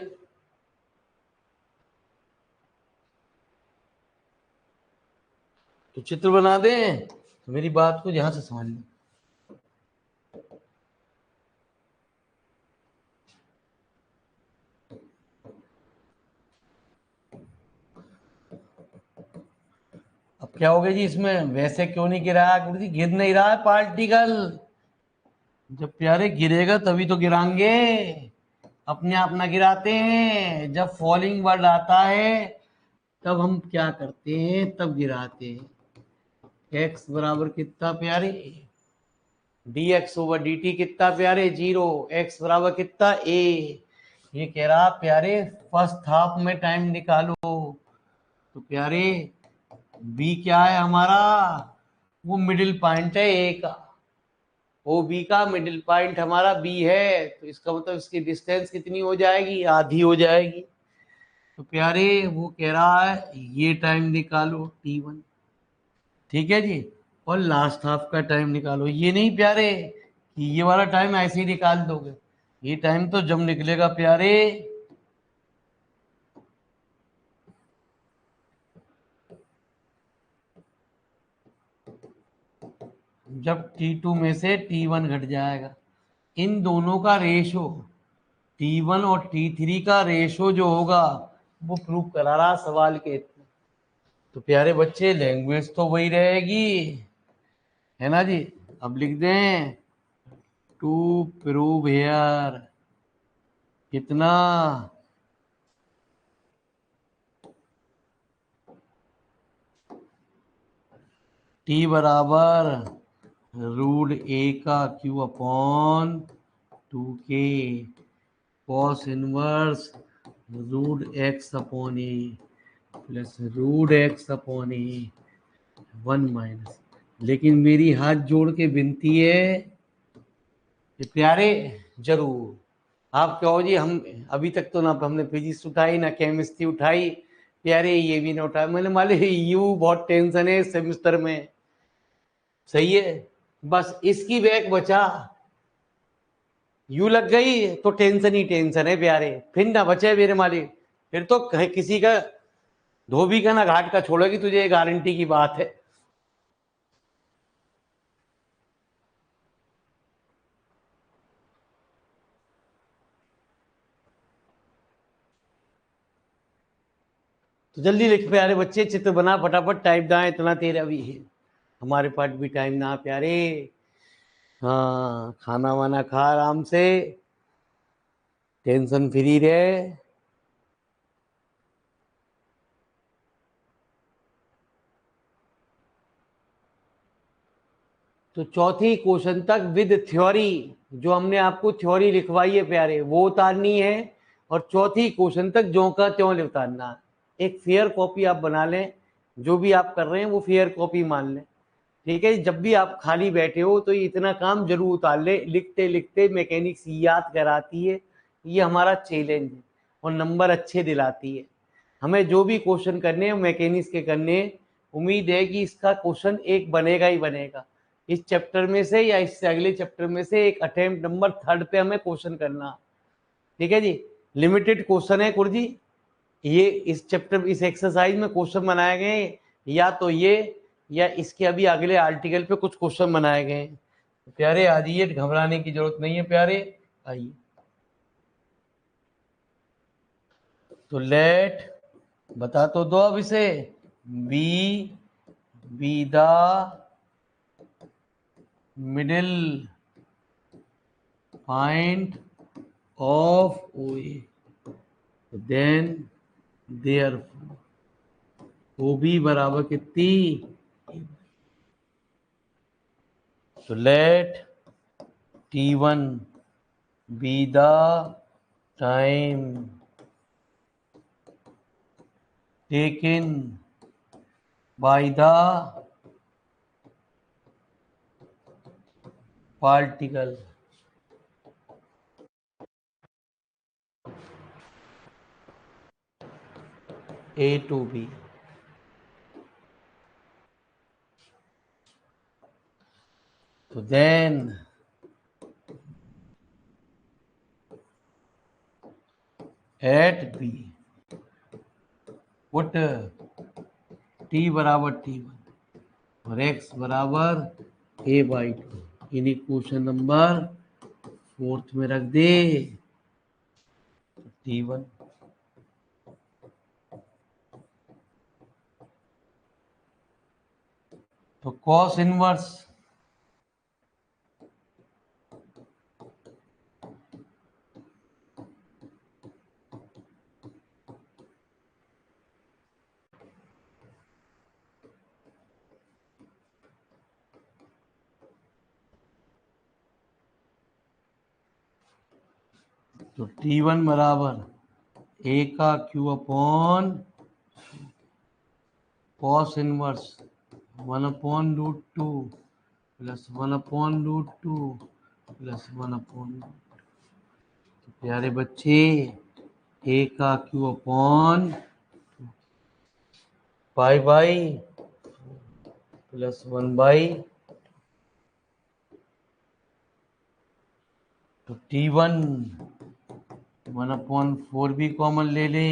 तो चित्र बना दें, तो मेरी बात को यहां से समझ लो। अब क्या हो गया जी इसमें, वैसे क्यों नहीं गिराया गुरु जी, गिर नहीं रहा है पार्टिकल, जब प्यारे गिरेगा तभी तो गिराएंगे, अपने आप ना गिराते हैं, जब फॉलिंग वर्ड आता है तब हम क्या करते हैं, तब गिराते हैं। x बराबर कितना प्यारे, dx/dt कितना प्यारे 0, x बराबर कितना a। ये कह रहा प्यारे फर्स्ट हाफ में टाइम निकालो, तो प्यारे b क्या है हमारा, वो मिडिल पॉइंट है a का, ओ बी का मिडिल पॉइंट हमारा बी है, तो इसका मतलब इसकी डिस्टेंस कितनी हो जाएगी, आधी हो जाएगी। तो प्यारे वो कह रहा है ये टाइम निकालो t1, ठीक है जी, और लास्ट हाफ का टाइम निकालो। ये नहीं प्यारे कि ये वाला टाइम ऐसे ही निकाल दोगे, ये टाइम तो जब निकलेगा प्यारे जब t2 में से t1 घट जाएगा, इन दोनों का रेशो t1 और t3 का रेशो जो होगा वो प्रूव करा रहा सवाल के। तो प्यारे बच्चे लैंग्वेज तो वही रहेगी, है ना जी। अब लिख दें टू प्रूव हेयर कितना, t बराबर रूट a का q upon 2k cos inverse root x upon a plus root x upon a 1 minus. लेकिन मेरी हाथ जोड़ के विनती है कि प्यारे जरूर आप कहो जी, हम अभी तक तो ना हमने फिजिक्स उठाई ना केमिस्ट्री उठाई, प्यारे ये भी ना उठाया, मैंने मान ली यू बहुत टेंशन है सेमिस्टर में, सही है, बस इसकी बैक बचा, यू लग गई तो टेंशन ही टेंशन है प्यारे, फिर ना बचे मेरे मालिक, फिर तो किसी का धोबी का ना घाट का छोड़ेगी तुझे, गारंटी की बात है। तो जल्दी लिख प्यारे बच्चे, चित्र बना फटाफट, टाइप दाएं, इतना तेरा भी है, हमारे पास भी टाइम ना प्यारे। हाँ खाना वाना खा आराम से, टेंशन फ्री रहे। तो चौथी क्वेश्चन तक विद थ्योरी, जो हमने आपको थ्योरी लिखवाई है प्यारे वो उतारनी है, और चौथी क्वेश्चन तक जो का त्यों उतारना। एक फेयर कॉपी आप बना लें, जो भी आप कर रहे हैं वो फेयर कॉपी मान लें, ठीक है। जब भी आप खाली बैठे हो तो इतना काम जरूर उतार ले, लिखते लिखते मैकेनिक्स याद कराती है, ये हमारा चैलेंज है और नंबर अच्छे दिलाती है। हमें जो भी क्वेश्चन करने हैं मैकेनिक्स के करने, उम्मीद है कि इसका क्वेश्चन एक बनेगा ही बनेगा इस चैप्टर में से या इससे अगले चैप्टर में से। एक अटेम्प्ट नंबर 3 पे हमें क्वेश्चन करना, ठीक है जी। लिमिटेड क्वेश्चन है गुरु जी, ये इस चैप्टर इस एक्सरसाइज में क्वेश्चन बनाए गए हैं, या तो ये या इसके अभी अगले आर्टिकल पे कुछ क्वेश्चन बनाए गए हैं। तो प्यारे आ जाइए, घबराने की जरूरत नहीं है प्यारे, आइए। तो लेट बता तो दो अब इसे, B the middle point of OA, then therefore OB बराबर कितनी। तो let T1 be the time taken by the particle A to B। So then at B put T बराबर T1 और X बराबर A/2, इन्हीं क्वेश्चन नंबर 4 में रख दे। T1 तो cos इनवर्स तो T1 बराबर A का Q upon cos inverse 1/√2 plus 1/√2 plus 1/√2। तो प्यारे बच्चे A का Q upon pi by plus 1/, तो T1 1/4 भी कॉमन ले ले,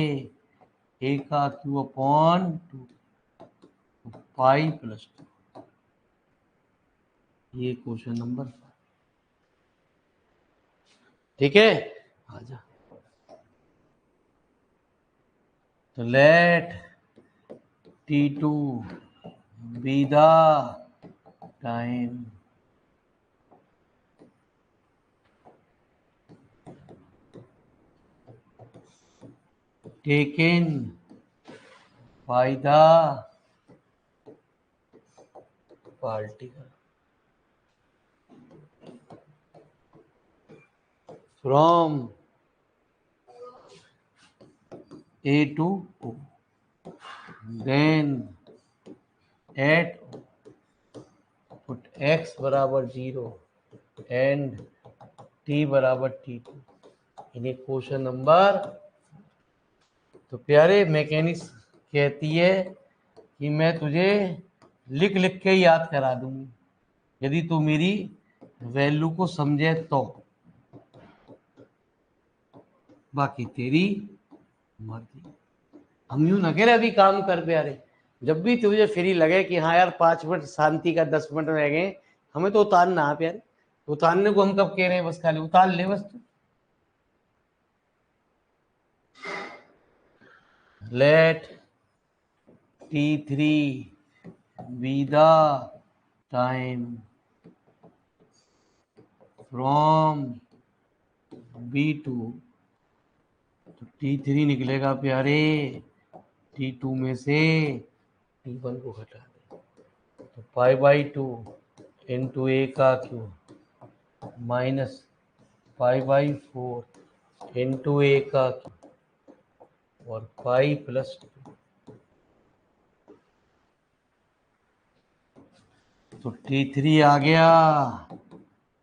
A का Q अपॉन 2 पाई प्लस 2। ये क्वेश्चन नंबर 5, ठीक है। आजा, तो late T2 be the time taken by the particle from A to O, then at put X बराबर 0 and T बराबर T2, इन्हें क्वेश्चन नंबर। तो प्यारे मैकेनिक्स कहती है कि मैं तुझे लिख लिख के याद करा दूंगी यदि तू मेरी वैल्यू को समझे तो, बाकी तेरी मर्जी। हम यूं ना कह रहे अभी काम कर प्यारे, जब भी तुझे फ्री लगे कि हाँ यार 5 मिनट शांति का 10 मिनट रह गए, हमें तो उतारना है प्यारे। उतारने को हम कब कह रहे हैं, बस खाली उतार ले बस तू। Let T3 be the time from B to, तो T3 निकलेगा प्यारे T2 में से T1 को घटा दे, तो π/2 इंटू A का Q माइनस π/4 इंटू A का Q और पाई प्लस 2। तो T3 आ गया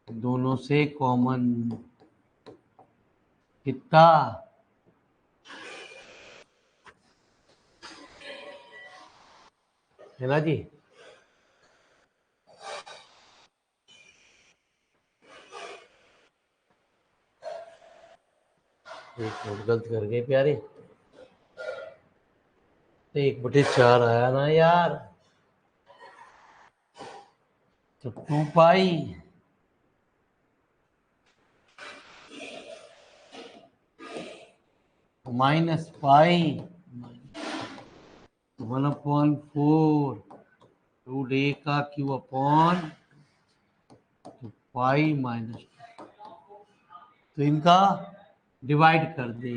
दोनों से कॉमन, कितना है ना जी। एक नोट गलत कर गए प्यारे, तो 1/4 आया ना यार, तो 2 पाई माइनस पाई 1/4 रूट ए का क्यू अपॉन पाई माइनस, तो इनका डिवाइड कर दे,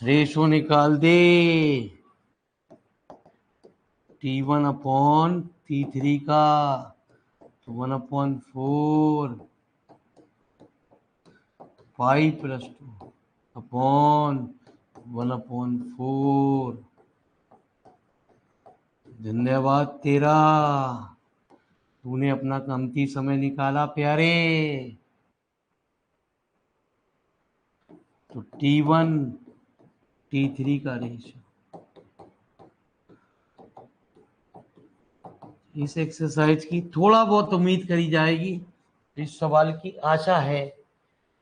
रेशो निकाल दे, T1/T3 का 1/4 पाई प्लस 2 अपॉन 1/4। धन्यवाद तेरा, तूने अपना कीमती समय निकाला प्यारे। तो T1 T3 का रेशियो इस एक्सरसाइज की थोड़ा बहुत उम्मीद करी जाएगी, इस सवाल की आशा है,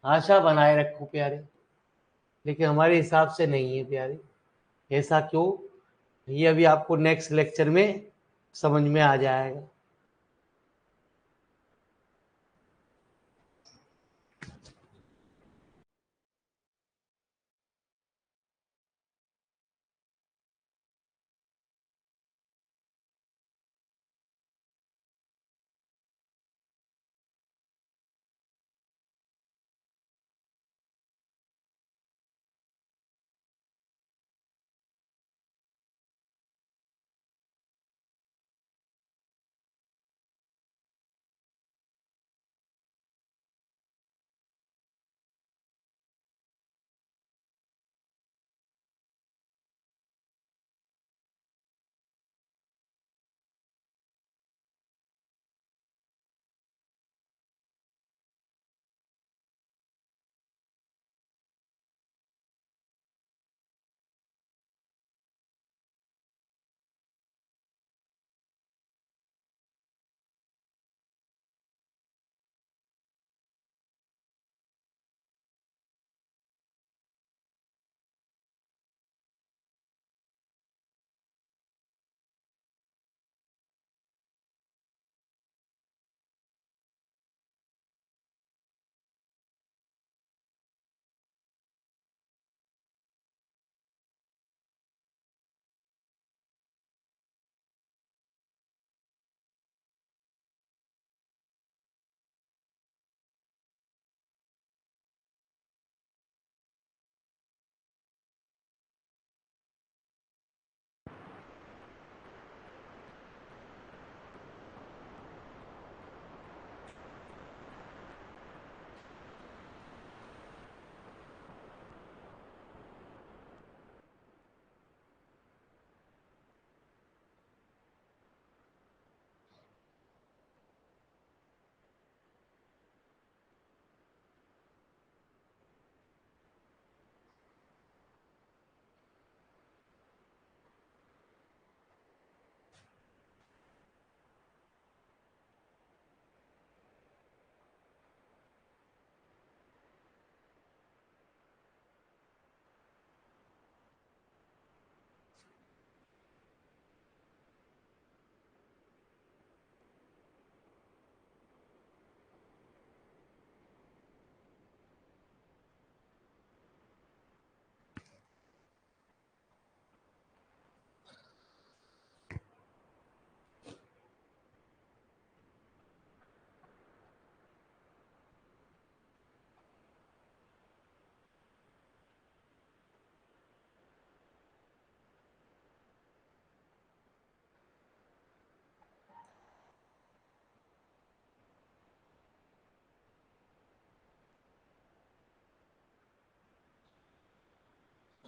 आशा बनाए रखो प्यारे, लेकिन हमारे हिसाब से नहीं है प्यारे। ऐसा क्यों, ये अभी आपको नेक्स्ट लेक्चर में समझ में आ जाएगा।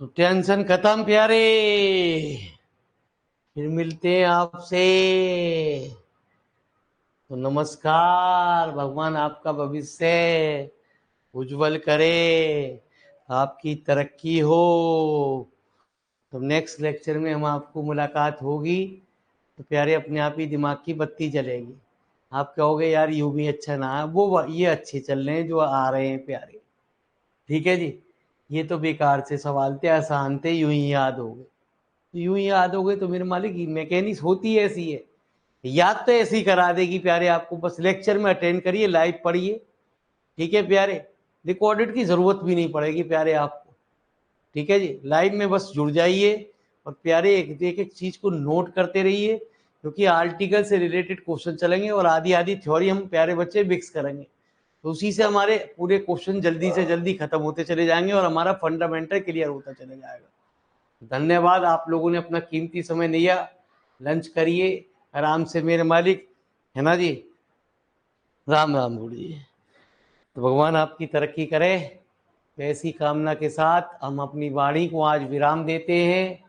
तो टेंशन खत्म प्यारे, फिर मिलते हैं आपसे। तो नमस्कार, भगवान आपका भविष्य उज्जवल करे, आपकी तरक्की हो। तो नेक्स्ट लेक्चर में हम आपको मुलाकात होगी, तो प्यारे अपने आप ही दिमाग की बत्ती जलेगी। आप कहोगे यार यूं भी अच्छा ना है, वो ये अच्छे चल रहे हैं जो आ रहे हैं प्यारे। ठीक है जी, ये तो बेकार से सवाल थे, आसान थे, यूं ही याद हो गए। तो यूं ही याद हो गए तो मेरे मालिक मैकेनिक्स होती ऐसी है, याद तो ऐसी करा देगी प्यारे आपको। बस लेक्चर में अटेंड करिए, लाइव पढ़िए, ठीक है प्यारे। रिकॉर्डेड की जरूरत भी नहीं पड़ेगी प्यारे आपको, ठीक है जी। लाइव में बस जुड़ जाइए और प्यारे एक एक चीज को नोट करते रहिए, क्योंकि आर्टिकल से रिलेटेड क्वेश्चन चलेंगे और आधी आधी थ्योरी हम प्यारे बच्चे मिक्स करेंगे। तो उसी से हमारे पूरे क्वेश्चन जल्दी से जल्दी खत्म होते चले जाएंगे और हमारा फंडामेंटल क्लियर होता चले जाएगा। धन्यवाद, आप लोगों ने अपना कीमती समय लिया। लंच करिए आराम से मेरे मालिक, है ना जी। राम राम बोलिए। तो भगवान आपकी तरक्की करे। तो ऐसी कामना के साथ हम अपनी वाणी को आज विराम देते हैं।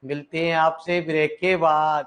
मिलते हैं आपसे ब्रेक के बाद।